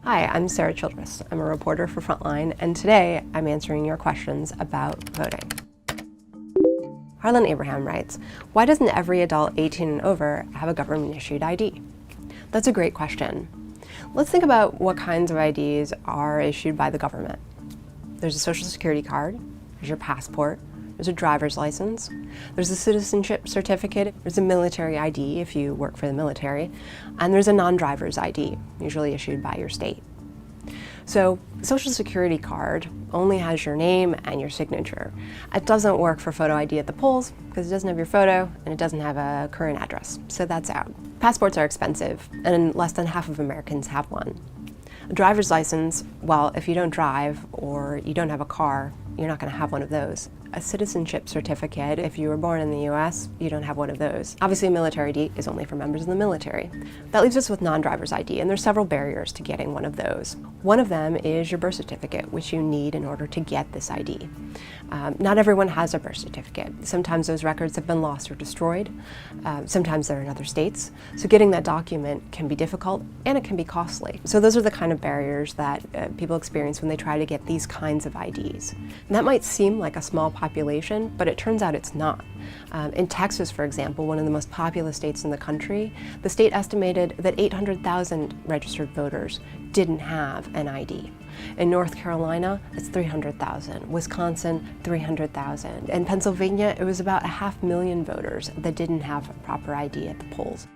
Hi, I'm Sarah Childress. I'm a reporter for Frontline, and today I'm answering your questions about voting. Harlan Abraham writes, why doesn't every adult 18 and over have a government-issued ID? That's a great question. Let's think about what kinds of IDs are issued by the government. There's a social security card, there's your passport, there's a driver's license, there's a citizenship certificate, there's a military ID if you work for the military, and there's a non-driver's ID, usually issued by your state. So, social security card only has your name and your signature. It doesn't work for photo ID at the polls because it doesn't have your photo and it doesn't have a current address, so that's out. Passports are expensive, and less than half of Americans have one. A driver's license, well, if you don't drive or you don't have a car, you're not going to have one of those. A citizenship certificate, if you were born in the US, you don't have one of those. Obviously, a military ID is only for members of the military. That leaves us with non-driver's ID, and there's several barriers to getting one of those. One of them is your birth certificate, which you need in order to get this ID. Not everyone has a birth certificate. Sometimes those records have been lost or destroyed. Sometimes they're in other states. So getting that document can be difficult and it can be costly. So those are the kind of barriers that people experience when they try to get these kinds of IDs. And that might seem like a small population, but it turns out it's not. In Texas, for example, one of the most populous states in the country, the state estimated that 800,000 registered voters didn't have an ID. In North Carolina, it's 300,000. Wisconsin, 300,000. In Pennsylvania, it was about 500,000 voters that didn't have a proper ID at the polls.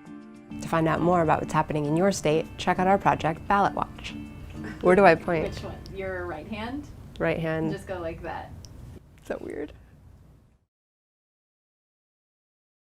To find out more about what's happening in your state, check out our project, Ballot Watch. Where do I point? Which one? Your right hand? Right hand. Just go like that. Is that weird?